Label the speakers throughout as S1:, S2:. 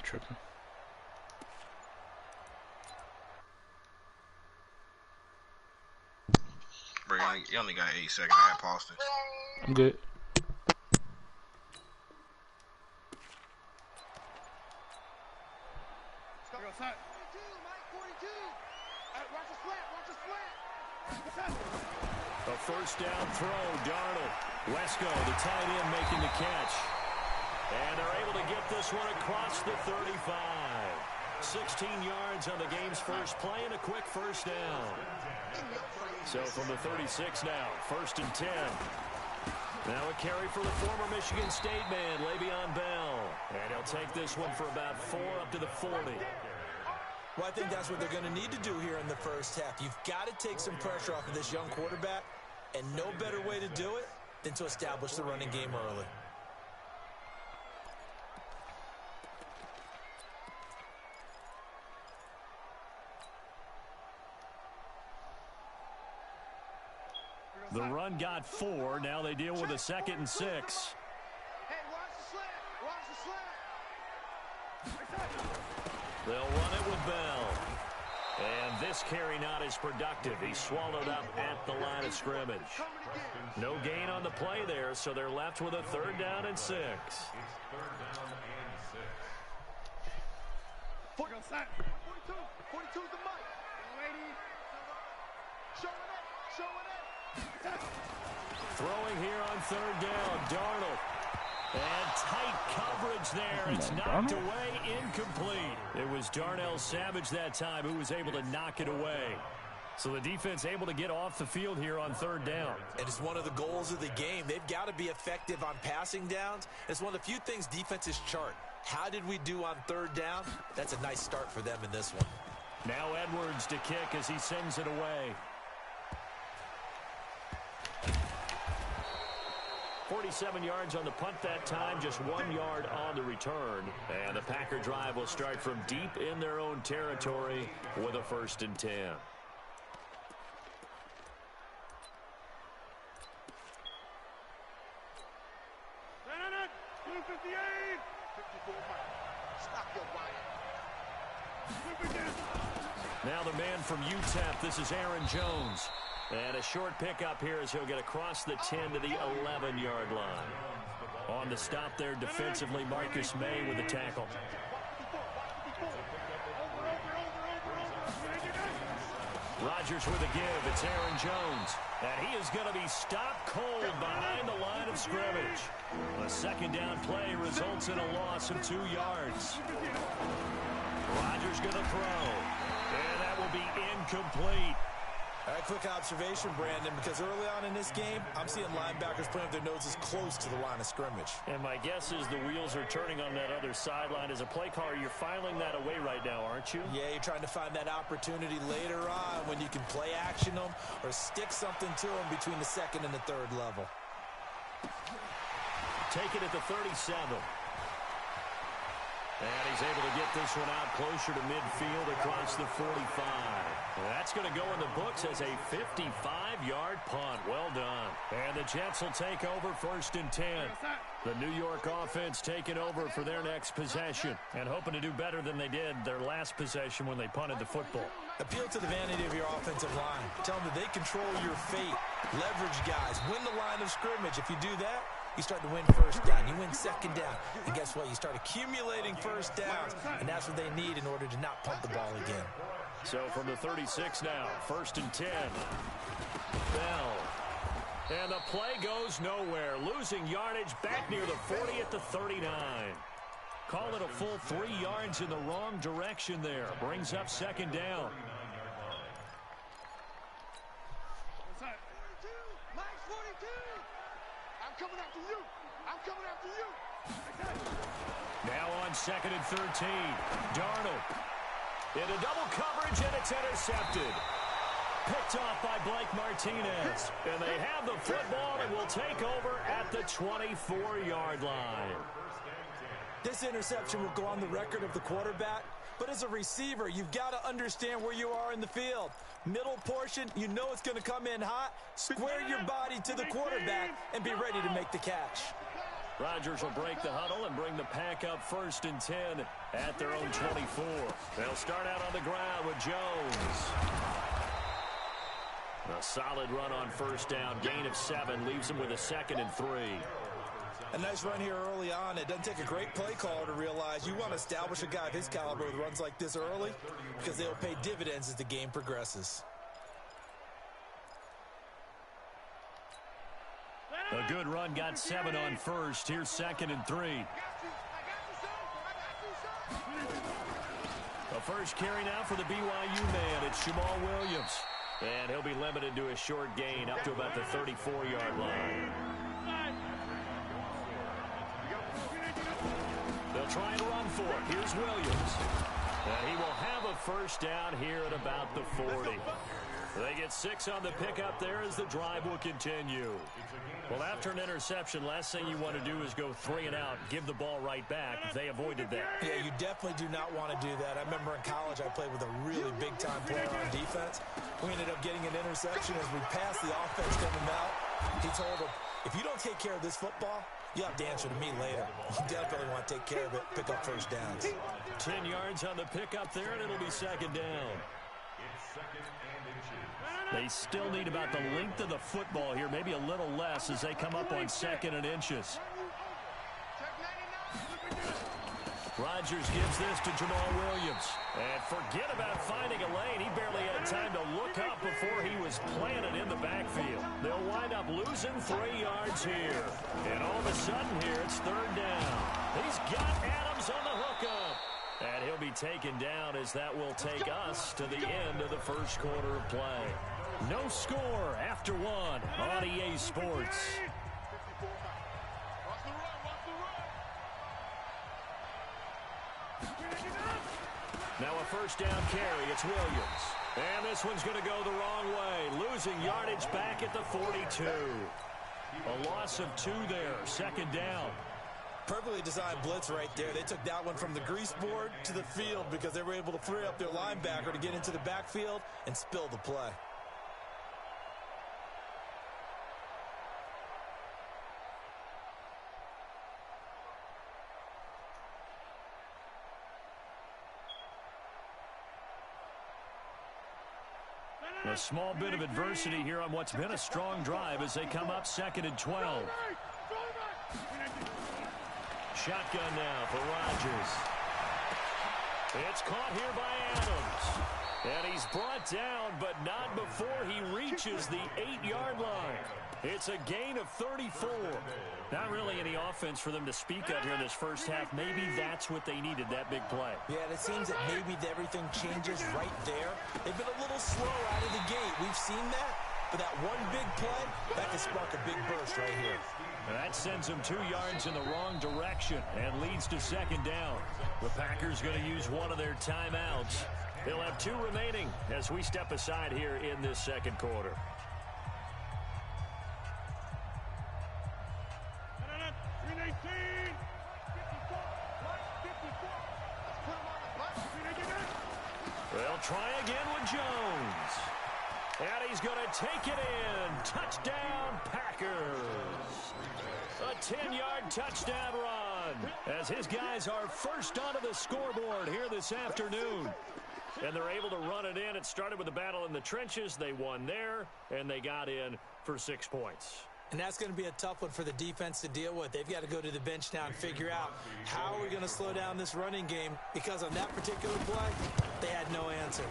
S1: Tripping.
S2: Bro, you only got 8 seconds. I had paused it.
S1: I'm good.
S3: A first down throw, Darnold. Wesco, the tight end, making the catch. And they're able to get this one across the 35. 16 yards on the game's first play and a quick first down. So from the 36 now, 1st and 10. Now a carry for the former Michigan State man, Le'Veon Bell. And he'll take this one for about 4 up to the 40.
S4: Well, I think that's what they're going to need to do here in the first half. You've got to take some pressure off of this young quarterback, and no better way to do it than to establish the running game early.
S3: The run got 4. Now they deal with a 2nd and 6.
S5: Hey, watch the slant.
S3: They'll run it with Bell. And this carry not as productive. He's swallowed up at the line of scrimmage. No gain on the play there, so they're left with a 3rd down and 6.
S5: 42's the mic. Showing it.
S3: Throwing here on 3rd down, Darnold. And tight coverage there. It's knocked away, incomplete. It was Darnell Savage that time who was able to knock it away. So the defense able to get off the field here on 3rd down.
S4: And it's one of the goals of the game. They've got to be effective on passing downs. It's one of the few things defenses chart. How did we do on 3rd down? That's a nice start for them in this one.
S3: Now Edwards to kick as he sends it away. 47 yards on the punt that time, just 1 yard on the return. And the Packer drive will start from deep in their own territory with a 1st and 10. Now the man from UTEP, this is Aaron Jones. And a short pickup here as he'll get across the 10 to the 11-yard line. On the stop there defensively, Marcus May with the tackle. Rodgers with a give. It's Aaron Jones. And he is going to be stopped cold behind the line of scrimmage. A 2nd down play results in a loss of 2 yards. Rodgers going to throw. And that will be incomplete.
S4: All right, quick observation, Brandon, because early on in this game, I'm seeing linebackers putting up their noses close to the line of scrimmage.
S3: And my guess is the wheels are turning on that other sideline. As a play caller, you're filing that away right now, aren't you?
S4: Yeah, you're trying to find that opportunity later on when you can play action them or stick something to them between the 2nd and the 3rd level.
S3: Take it at the 37. And he's able to get this one out closer to midfield across the 45. That's going to go in the books as a 55-yard punt. Well done. And the Jets will take over 1st and 10. The New York offense taking over for their next possession and hoping to do better than they did their last possession when they punted the football.
S4: Appeal to the vanity of your offensive line. Tell them that they control your fate. Leverage guys. Win the line of scrimmage. If you do that, you start to win 1st down. You win 2nd down. And guess what? You start accumulating 1st downs. And that's what they need in order to not punt the ball again.
S3: So from the 36 now, 1st and 10. Bell. And the play goes nowhere. Losing yardage back near the 40 at the 39. Call it a full 3 yards in the wrong direction there. Brings up 2nd down. Now on 2nd and 13. Darnold. Into double coverage, and it's intercepted. Picked off by Blake Martinez. And they have the football and will take over at the 24-yard line.
S4: This interception will go on the record of the quarterback. But as a receiver, you've got to understand where you are in the field. Middle portion, you know it's going to come in hot. Square your body to the quarterback and be ready to make the catch.
S3: Rodgers will break the huddle and bring the pack up 1st and 10 at their own 24. They'll start out on the ground with Jones. A solid run on 1st down. Gain of 7 leaves them with a 2nd and 3.
S4: A nice run here early on. It doesn't take a great play caller to realize you want to establish a guy of his caliber with runs like this early because they'll pay dividends as the game progresses.
S3: A good run, got 7 on 1st. Here's 2nd and 3. The first carry now for the BYU man. It's Jamal Williams. And he'll be limited to a short gain up to about the 34-yard line. They'll try and run for it. Here's Williams. And he will have a 1st down here at about the 40. They get 6 on the pickup there as the drive will continue. Well, after an interception, last thing you want to do is go 3 and out, give the ball right back. They avoided that.
S4: Yeah, you definitely do not want to do that. I remember in college I played with a really big-time player on defense. We ended up getting an interception as we passed the offense coming out. He told him, if you don't take care of this football, you'll have to answer to me later. You definitely want to take care of it, pick up 1st downs.
S3: 10 yards on the pickup there, and it'll be 2nd down. They still need about the length of the football here, maybe a little less as they come up on 2nd and inches. Rodgers gives this to Jamal Williams. And forget about finding a lane. He barely had time to look up before he was planted in the backfield. They'll wind up losing 3 yards here. And all of a sudden here, it's 3rd down. He's got Adams on the hookup. And he'll be taken down as that will take us to the end of the 1st quarter of play. No score after 1 on EA Sports. Now a 1st down carry. It's Williams. And this one's going to go the wrong way. Losing yardage back at the 42. A loss of 2 there. 2nd down.
S4: Perfectly designed blitz right there. They took that one from the grease board to the field because they were able to free up their linebacker to get into the backfield and spill the play.
S3: A small bit of adversity here on what's been a strong drive as they come up 2nd and 12. Shotgun now for Rodgers. It's caught here by Adams. And he's brought down, but not before he reaches the 8-yard line. It's a gain of 34. Not really any offense for them to speak of here in this 1st half. Maybe that's what they needed, that big play.
S4: Yeah, and it seems that maybe everything changes right there. They've been a little slow out of the gate. We've seen that. But that one big play, that can spark a big burst right here.
S3: And that sends them 2 yards in the wrong direction and leads to 2nd down. The Packers going to use one of their timeouts. They'll have 2 remaining as we step aside here in this 2nd quarter. They'll try again with Jones. And he's going to take it in. Touchdown, Packers. A 10-yard touchdown run as his guys are first onto the scoreboard here this afternoon. And they're able to run it in. It started with a battle in the trenches. They won there, and they got in for 6 points.
S4: And that's going to be a tough one for the defense to deal with. They've got to go to the bench now and figure out how are we going to slow down this running game, because on that particular play, they had no answer.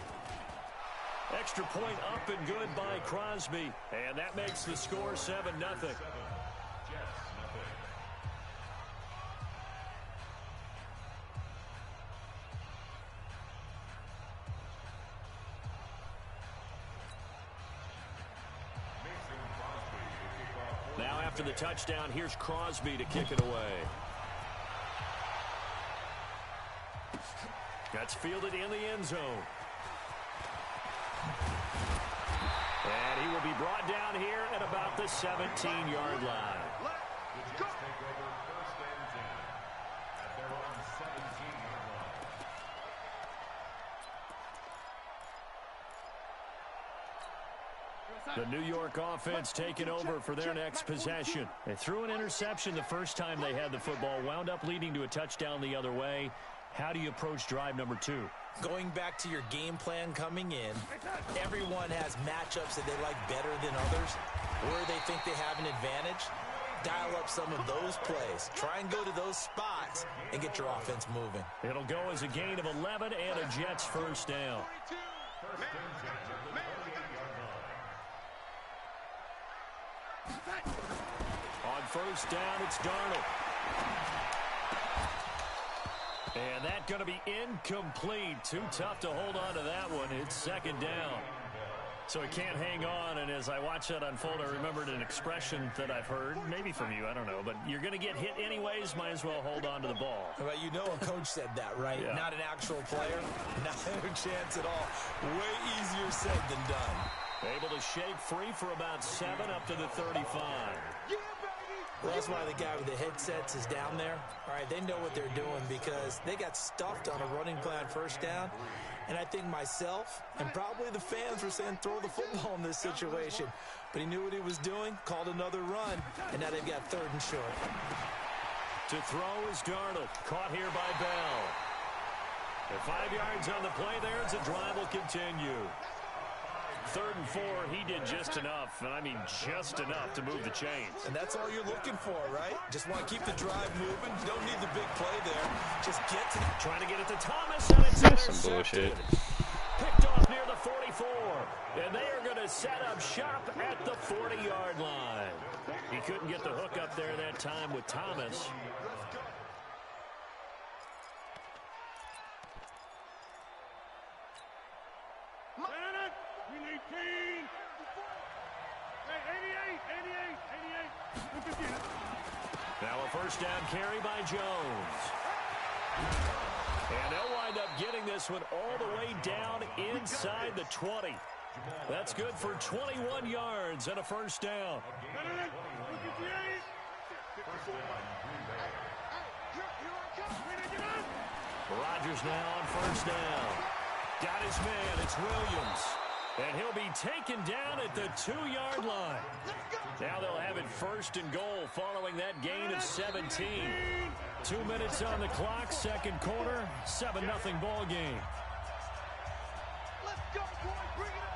S3: Extra point up and good by Crosby. And that makes the score 7-0. Now after the touchdown, here's Crosby to kick it away. That's fielded in the end zone. And he will be brought down here at about the 17-yard line. The New York offense taking over for their next possession. They threw an interception the first time they had the football, wound up leading to a touchdown the other way. How do you approach drive number 2?
S4: Going back to your game plan coming in, everyone has matchups that they like better than others, where they think they have an advantage. Dial up some of those plays. Try and go to those spots and get your offense moving.
S3: It'll go as a gain of 11 and a Jets first down. On first down, it's Darnold. And that's going to be incomplete. Too tough to hold on to that one. It's second down. So he can't hang on, and as I watch that unfold, I remembered an expression that I've heard, maybe from you, I don't know, but you're going to get hit anyways, might as well hold on to the ball.
S4: Well, you know a coach said that, right?
S3: Yeah.
S4: Not an actual player. Not a chance at all. Way easier said than done.
S3: Able to shake free for about 7 up to the 35.
S4: Well, that's why the guy with the headsets is down there. All right, they know what they're doing because they got stuffed on a running plan first down. And I think myself and probably the fans were saying throw the football in this situation. But he knew what he was doing, called another run, and now they've got 3rd and short.
S3: To throw is Darnold, caught here by Bell. At 5 yards on the play there as the drive will continue. 3rd and 4, he did just enough, and I mean just enough to move the chains.
S4: And that's all you're looking for, right? Just want to keep the drive moving. You don't need the big play there. Just get to the...
S3: Trying to get it to Thomas, and it's intercepted.
S1: Some bullshit.
S3: Picked off near the 44, and they are going to set up shop at the 40-yard line. He couldn't get the hook up there that time with Thomas. Now a first down carry by Jones. And they'll wind up getting this one all the way down inside the 20. That's good for 21 yards and a first down. Rodgers now on first down. Got his man, it's Williams. And he'll be taken down at the 2-yard line. Now they'll have it 1st and goal following that gain of 17. 2 minutes on the clock, second quarter, 7-0 ball game.
S5: Let's go, boy, bring it up.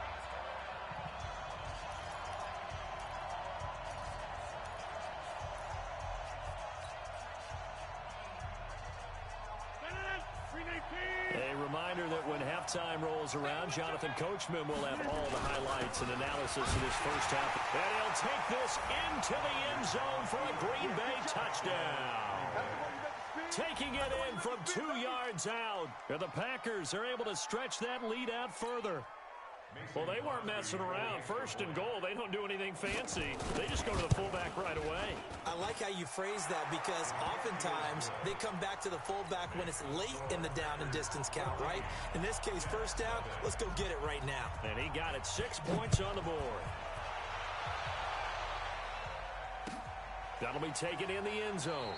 S3: A reminder that when halftime rolls around, Jonathan Coachman will have all the highlights and analysis of this first half. And he'll take this into the end zone for a Green Bay touchdown. Taking it in from 2 yards out. And the Packers are able to stretch that lead out further. Well, they weren't messing around. 1st and goal, they don't do anything fancy. They just go to the fullback right away.
S4: I like how you phrase that because oftentimes they come back to the fullback when it's late in the down and distance count, right? In this case, first down, let's go get it right now.
S3: And he got it, 6 points on the board. That'll be taken in the end zone.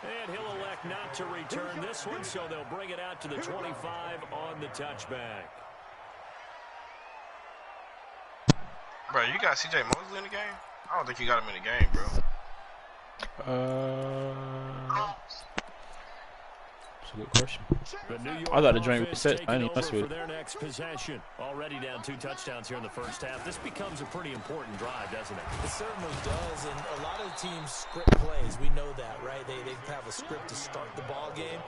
S3: And he'll elect not to return this one, so they'll bring it out to the 25 on the touchback.
S2: Bro, you got C.J. Mosley in the game? I don't think you got him in the game, bro.
S1: That's a good question.
S3: The New York
S1: I thought the joint
S3: offense
S1: reset. I
S3: taking
S1: didn't mess
S3: over
S1: with
S3: for
S1: it.
S3: their next possession. Already down 2 touchdowns here in the first half. This becomes a pretty important drive, doesn't it?
S4: It certainly does, and a lot of the teams script plays. We know that, right? They have a script to start the ball game.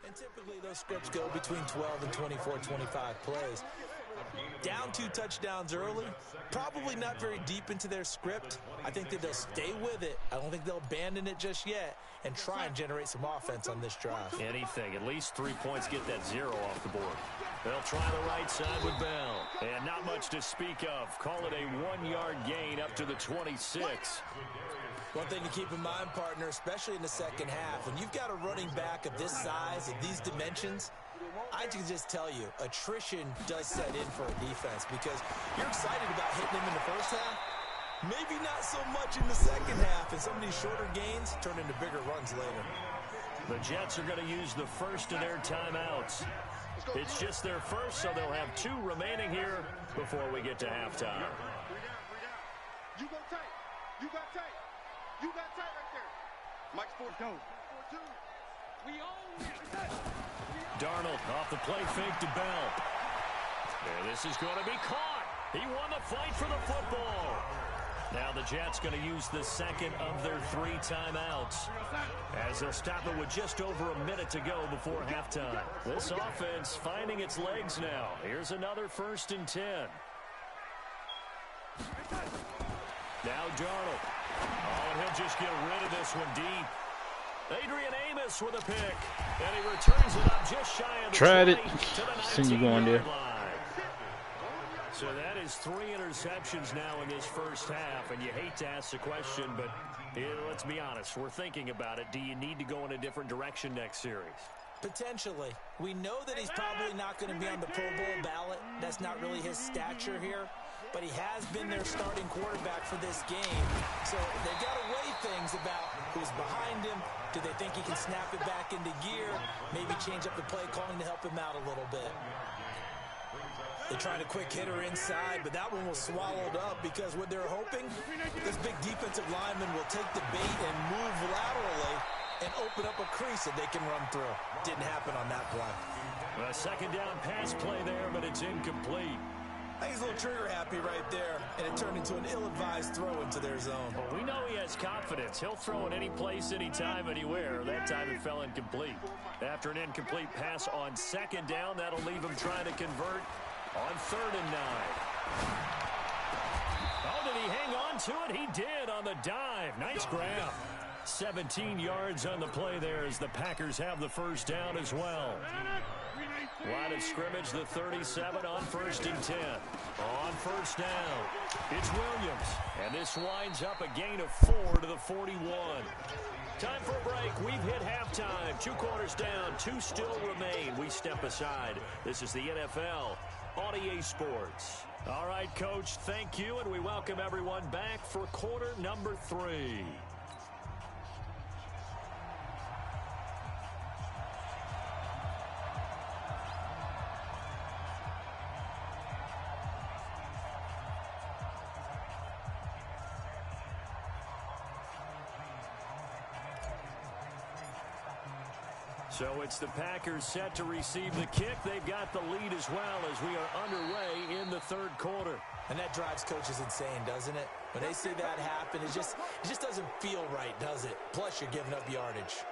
S4: And typically those scripts go between 12 and 24, 25 plays. Down 2 touchdowns early, probably not very deep into their script. I think that they'll stay with it. I don't think they'll abandon it just yet and try and generate some offense on this drive.
S3: Anything, at least 3 points, get that 0 off the board. They'll try the right side with Bell. And not much to speak of. Call it a 1-yard gain up to the 26.
S4: One thing to keep in mind, partner, especially in the second half, when you've got a running back of this size, of these dimensions, I can just tell you, attrition does set in for a defense because you're excited about hitting him in the first half. Maybe not so much in the second half, and some of these shorter gains turn into bigger runs later.
S3: The Jets are going to use the first of their timeouts. It's just their first, so they'll have 2 remaining here before we get to halftime.
S5: You go tight. You got tight. You got tight right there. Mike's 4-2. 4-2. We own it.
S3: Darnold off the play fake to Bell. And this is going to be caught. He won the fight for the football. Now the Jets going to use the second of their 3 timeouts as they'll stop it with just over a minute to go before halftime. This offense finding its legs now. Here's another 1st and 10. Now Darnold. Oh, and he'll just get rid of this one deep. Adrian Amos with a pick. And he returns it up just shy of the
S1: Tried
S3: 20
S1: it.
S3: to the
S1: Seen you going there.
S3: 19-yard line. So that is 3 interceptions now in this first half, and you hate to ask the question, but let's be honest, we're thinking about it. Do you need to go in a different direction next series?
S4: Potentially. We know that he's probably not going to be on the Pro Bowl ballot. That's not really his stature here, but he has been their starting quarterback for this game. So they've got to weigh things about who's behind him. Do they think he can snap it back into gear? Maybe change up the play calling to help him out a little bit. They tried a quick hitter inside, but that one was swallowed up because what they're hoping, this big defensive lineman will take the bait and move laterally and open up a crease that they can run through. Didn't happen on that play.
S3: A second down pass play there, but it's incomplete.
S4: I think he's a little trigger happy right there, and it turned into an ill-advised throw into their zone.
S3: Well, we know he has confidence. He'll throw it any place, anytime, anywhere. That time it fell incomplete. After an incomplete pass on second down, that'll leave him trying to convert on 3rd and 9. Oh, did he hang on to it? He did on the dive. Nice grab. 17 yards on the play there as the Packers have the first down as well. Line of scrimmage, the 37 on 1st and 10. On 1st down, it's Williams. And this winds up a gain of 4 to the 41. Time for a break. We've hit halftime. 2 quarters down, 2 still remain. We step aside. This is the NFL on EA Sports. All right, Coach, thank you, and we welcome everyone back for quarter number 3. So it's the Packers set to receive the kick. They've got the lead as well as we are underway in the 3rd quarter.
S4: And that drives coaches insane, doesn't it? When they see that happen, it just doesn't feel right, does it? Plus, you're giving up yardage.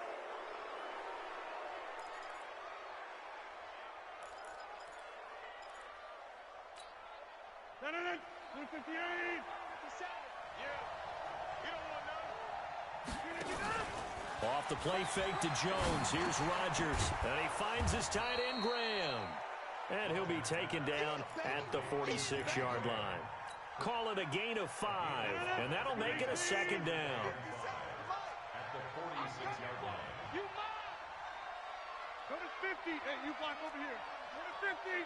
S3: Off the play fake to Jones. Here's Rodgers. And he finds his tight end, Graham. And he'll be taken down at the 46-yard line. Call it a gain of 5. And that'll make it a 2nd down.
S5: At the 46-yard line. You block. Go to 50. Hey, you block over here. Go to 50.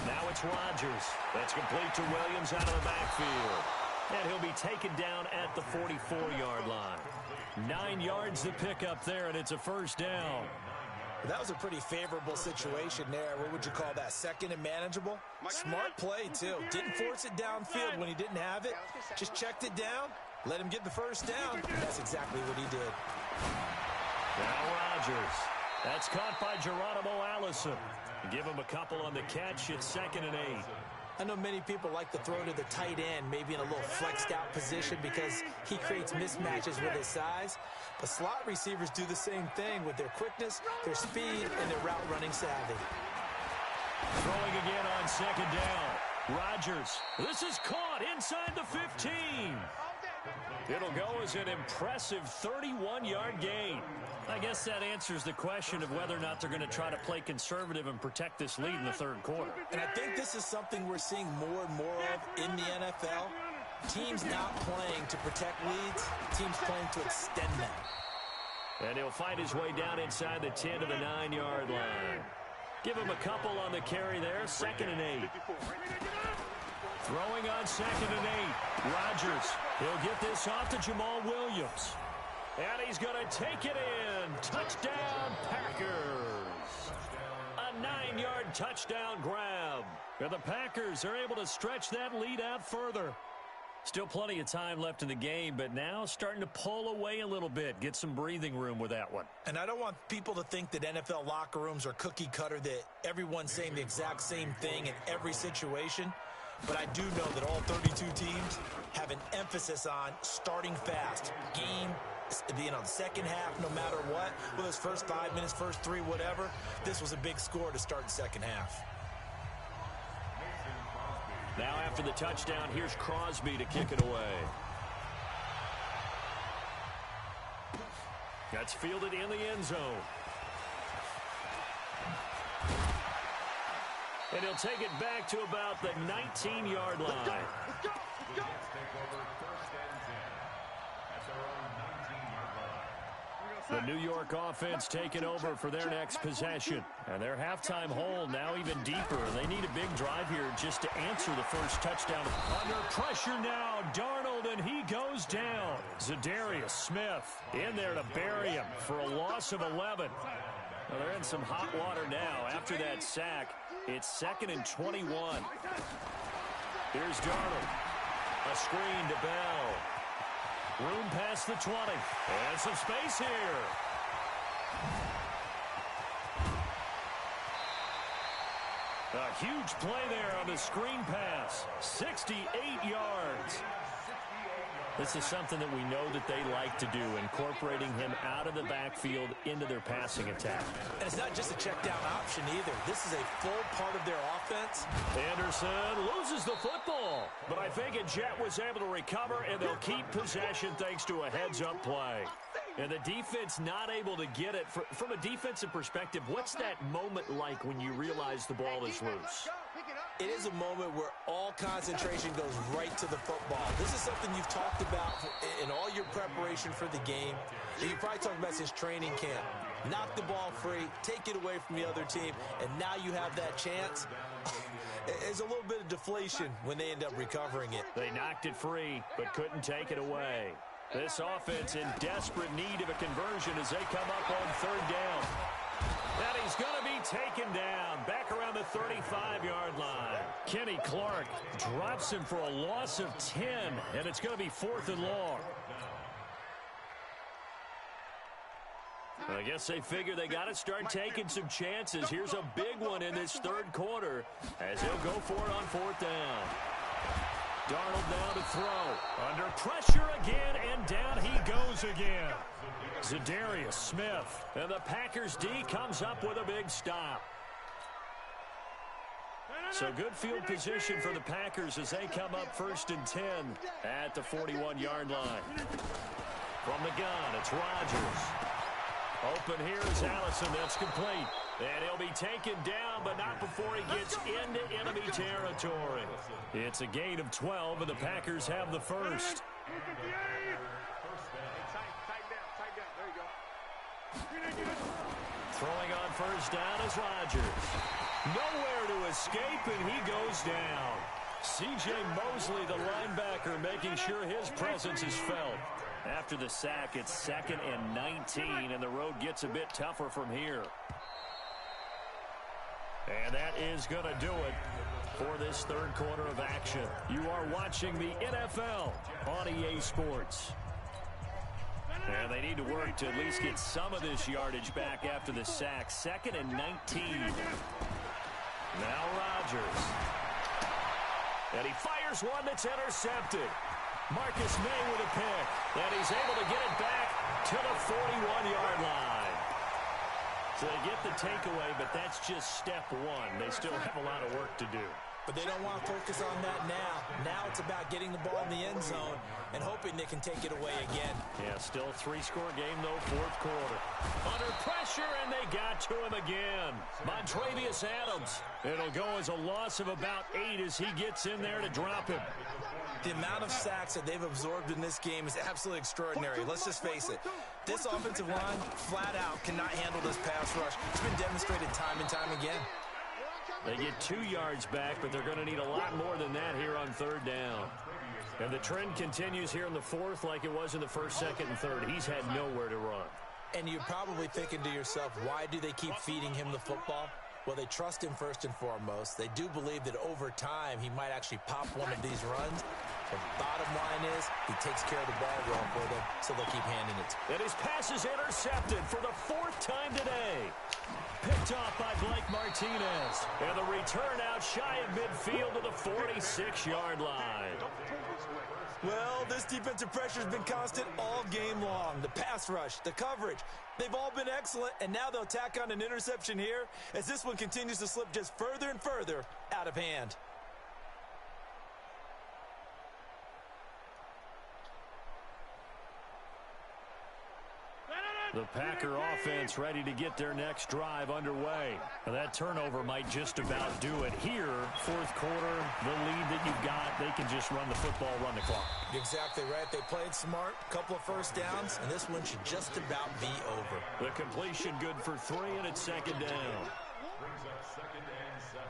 S3: Now it's Rodgers. That's complete to Williams out of the backfield. And he'll be taken down at the 44-yard line. 9 yards to pick up there, and it's a 1st down.
S4: That was a pretty favorable situation there. What would you call that? 2nd and manageable? Smart play, too. Didn't force it downfield when he didn't have it. Just checked it down, let him get the 1st down. That's exactly what he did.
S3: Now Rodgers. That's caught by Geronimo Allison. Give him a couple on the catch. It's 2nd and 8.
S4: I know many people like to throw to the tight end, maybe in a little flexed out position because he creates mismatches with his size. But slot receivers do the same thing with their quickness, their speed, and their route running savvy.
S3: Throwing again on second down. Rodgers. This is caught inside the 15. It'll go as an impressive 31-yard gain. I guess that answers the question of whether or not they're going to try to play conservative and protect this lead in the third quarter.
S4: And I think this is something we're seeing more and more of in the NFL. Teams not playing to protect leads, teams playing to extend them.
S3: And he'll find his way down inside the 10 to the 9-yard line. Give him a couple on the carry there, 2nd and 8. Throwing on 2nd and 8. Rodgers. He'll get this off to Jamal Williams. And he's going to take it in. Touchdown, Packers. A 9-yard touchdown grab. And the Packers are able to stretch that lead out further. Still plenty of time left in the game, but now starting to pull away a little bit. Get some breathing room with that one.
S4: And I don't want people to think that NFL locker rooms are cookie cutter, that everyone's saying the exact same thing in every situation. But I do know that all 32 teams have an emphasis on starting fast. Game, the second half, no matter what, whether it's first 5 minutes, first 3, whatever, this was a big score to start the second half.
S3: Now after the touchdown, here's Crosby to kick it away. That's fielded in the end zone. And he'll take it back to about the 19-yard line.
S5: Let's go. Let's go.
S3: The New York offense taking over for their next possession. And their halftime hole now even deeper. They need a big drive here just to answer the first touchdown. Under pressure now, Darnold, and he goes down. Zadarius Smith in there to bury him for a loss of 11. Well, they're in some hot water now. After that sack, it's 2nd and 21. Here's Darnold. A screen to Bell. Room past the 20. And some space here. A huge play there on the screen pass. 68 yards. This is something that we know that they like to do, incorporating him out of the backfield into their passing attack.
S4: And it's not just a check down option either. This is a full part of their offense.
S3: Anderson loses the football, but I think Jet was able to recover, and they'll keep possession thanks to a heads-up play. And the defense not able to get it. From a defensive perspective, what's that moment like when you realize the ball is loose?
S4: It is a moment where all concentration goes right to the football. This is something you've talked about in all your preparation for the game. And you probably talked about since training camp. Knock the ball free, take it away from the other team, and now you have that chance. There's a little bit of deflation when they end up recovering it.
S3: They knocked it free, but couldn't take it away. This offense in desperate need of a conversion as they come up on 3rd down. And he's going to be taken down back around the 35-yard line. Kenny Clark drops him for a loss of 10, and it's going to be 4th and long. I guess they figure they got to start taking some chances. Here's a big one in this 3rd quarter as he'll go for it on 4th down. Darnold now to throw. Under pressure again, and down he goes again. Zadarius Smith. And the Packers D comes up with a big stop. So good field position for the Packers as they come up 1st and 10 at the 41-yard line. From the gun, it's Rodgers. Open here is Allison. That's complete. And he'll be taken down, but not before he gets into enemy territory. It's a gain of 12, and the Packers have the first. Throwing on 1st down is Rodgers. Nowhere to escape, and he goes down. C.J. Mosley, the linebacker, making sure his presence is felt. After the sack, it's 2nd and 19, and the road gets a bit tougher from here. And that is going to do it for this 3rd quarter of action. You are watching the NFL on EA Sports. And they need to work to at least get some of this yardage back after the sack. 2nd and 19. Now Rodgers. And he fires one that's intercepted. Marcus May with a pick. And he's able to get it back to the 41-yard line. So they get the takeaway, but that's just step one. They still have a lot of work to do.
S4: But they don't want to focus on that now. Now it's about getting the ball in the end zone and hoping they can take it away again.
S3: Yeah, still a three-score game, though, fourth quarter. Under pressure, and they got to him again. Montravius Adams. It'll go as a loss of about 8 as he gets in there to drop him.
S4: The amount of sacks that they've absorbed in this game is absolutely extraordinary. Let's just face it. This offensive line, flat out, cannot handle this pass rush. It's been demonstrated time and time again.
S3: They get 2 yards back, but they're going to need a lot more than that here on third down. And the trend continues here in the fourth like it was in the first, second, and third. He's had nowhere to run.
S4: And you're probably thinking to yourself, why do they keep feeding him the football? Well, they trust him first and foremost. They do believe that over time he might actually pop one of these runs. The bottom line is he takes care of the ball well for them, so they'll keep handing it.
S3: And his pass is intercepted for the 4th time today. Picked off by Blake Martinez. And the return out shy of midfield to the 46-yard line.
S4: Well, this defensive pressure has been constant all game long. The pass rush, the coverage, they've all been excellent, and now they'll tack on an interception here as this one continues to slip just further and further out of hand.
S3: The Packer offense ready to get their next drive underway. Now that turnover might just about do it here. Fourth quarter, the lead that you've got, they can just run the football, run the clock.
S4: Exactly right. They played smart, couple of first downs, and this one should just about be over.
S3: The completion good for 3, and it's second down.
S6: Brings up second and 7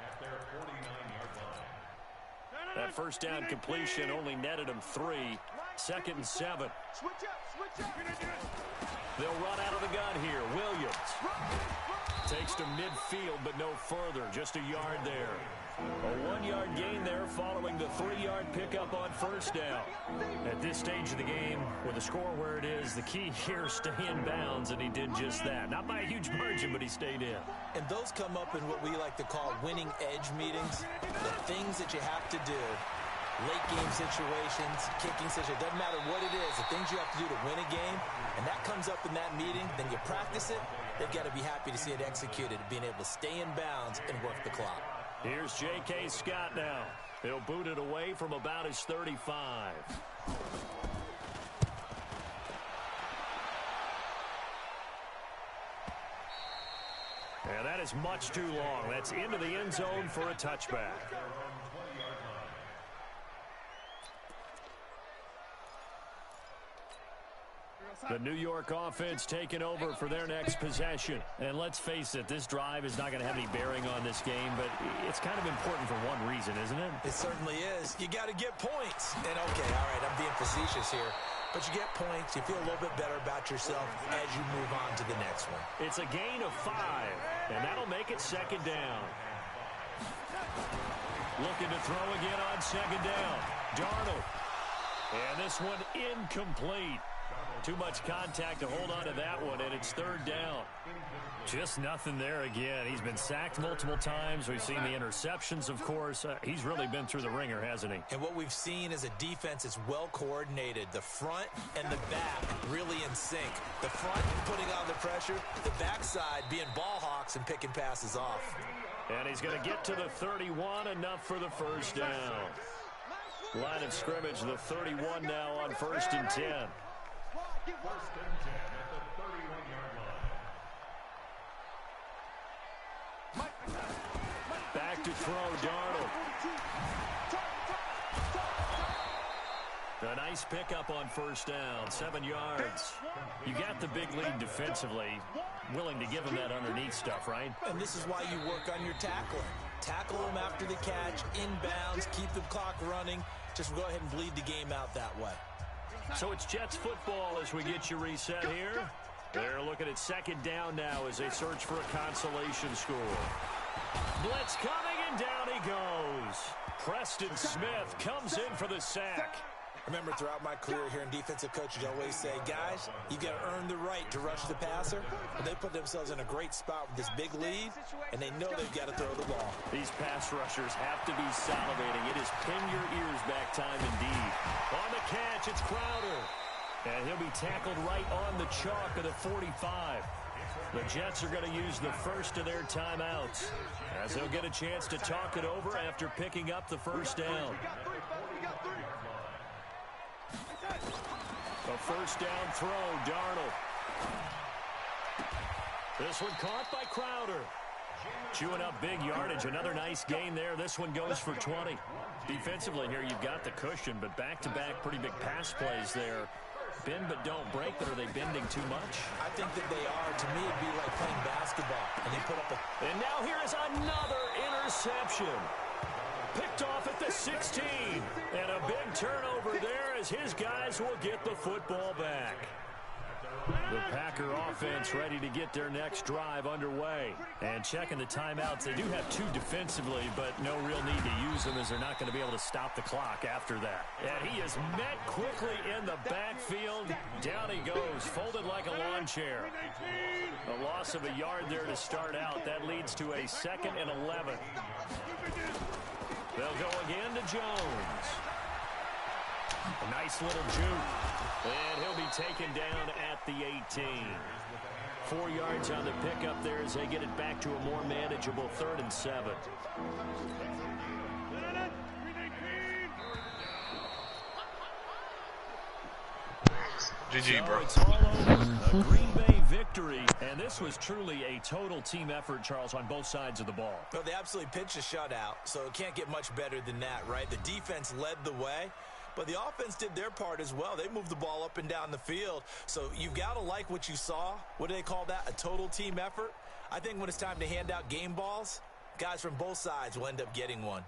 S6: at their 49-yard line.
S3: That first down completion only netted them 3. Second and 7.
S5: Switch up, switch up.
S3: They'll run out of the gun here. Williams takes to midfield, but no further. Just a yard there. A 1-yard gain there following the 3-yard pickup on first down. At this stage of the game, with the score where it is, the key here, stay in bounds, and he did just that. Not by a huge margin, but he stayed in.
S4: And those come up in what we like to call winning edge meetings. The things that you have to do. Late game situations, kicking situations, doesn't matter what it is, the things you have to do to win a game, and that comes up in that meeting, then you practice it, they've got to be happy to see it executed, being able to stay in bounds and work the clock.
S3: Here's J.K. Scott now. He'll boot it away from about his 35. And that is much too long. That's into the end zone for a touchback. The New York offense taking over for their next possession. And let's face it, this drive is not going to have any bearing on this game, but it's kind of important for one reason, isn't it?
S4: It certainly is. You got to get points. And okay, all right, I'm being facetious here. But you get points, you feel a little bit better about yourself as you move on to the next one.
S3: It's a gain of 5, and that'll make it second down. Looking to throw again on second down. Darnold. And this one incomplete. Too much contact to hold on to that one, and it's third down. Just nothing there again. He's been sacked multiple times. We've seen the interceptions, of course. He's really been through the ringer, hasn't he?
S4: And what we've seen is a defense that's well coordinated. The front and the back really in sync. The front putting on the pressure, the backside being ball hawks and picking passes off.
S3: And he's going to get to the 31, enough for the first down. Line of scrimmage, the 31 now on 1st and 10.
S6: First and 10 at the 31-yard line.
S3: Back to throw, Darnold. A nice pickup on first down, 7 yards. You got the big lead defensively, willing to give him that underneath stuff, right?
S4: And this is why you work on your tackling. Tackle them after the catch, inbounds, keep the clock running. Just go ahead and bleed the game out that way.
S3: So it's Jets football as we get you reset here. They're looking at second down now as they search for a consolation score. Blitz coming, and down he goes. Preston Smith comes in for the sack.
S4: Remember, throughout my career here in defensive coaches, I always say, guys, you've got to earn the right to rush the passer. But they put themselves in a great spot with this big lead, and they know they've got to throw the ball.
S3: These pass rushers have to be salivating. It is pin your ears back time indeed. On the catch, it's Crowder. And he'll be tackled right on the chalk of the 45. The Jets are going to use the first of their timeouts as they'll get a chance to talk it over after picking up the first down. A first down throw, Darnold. This one caught by Crowder. Chewing up big yardage. Another nice gain there. This one goes for 20. Defensively here, you've got the cushion, but back-to-back pretty big pass plays there. Bend but don't break, but are they bending too much?
S4: I think that they are. To me, it'd be like playing basketball. And they put up a...
S3: And now here is another interception. Picked off at the 16. And a big turnover there as his guys will get the football back. The Packer offense ready to get their next drive underway. And checking the timeouts, they do have two defensively, but no real need to use them as they're not going to be able to stop the clock after that. And he is met quickly in the backfield. Down he goes, folded like a lawn chair. A loss of a yard there to start out. That leads to a 2nd and 11. They'll go again to Jones. A nice little juke. And he'll be taken down at the 18. 4 yards on the pickup there as they get it back to a more manageable 3rd and 7.
S2: GG, bro.
S3: It's all over. A Green Bay victory. And this was truly a total team effort, Charles, on both sides of the ball.
S4: Well, they absolutely pitched a shutout, so it can't get much better than that, right? The defense led the way, but the offense did their part as well. They moved the ball up and down the field. So you've got to like what you saw. What do they call that? A total team effort? I think when it's time to hand out game balls, guys from both sides will end up getting one.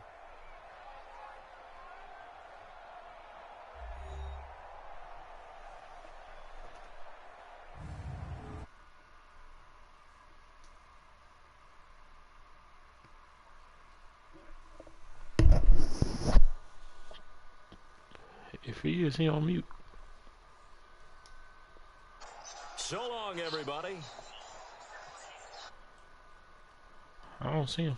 S1: If he is, he on mute.
S3: So long, everybody.
S1: I don't see him.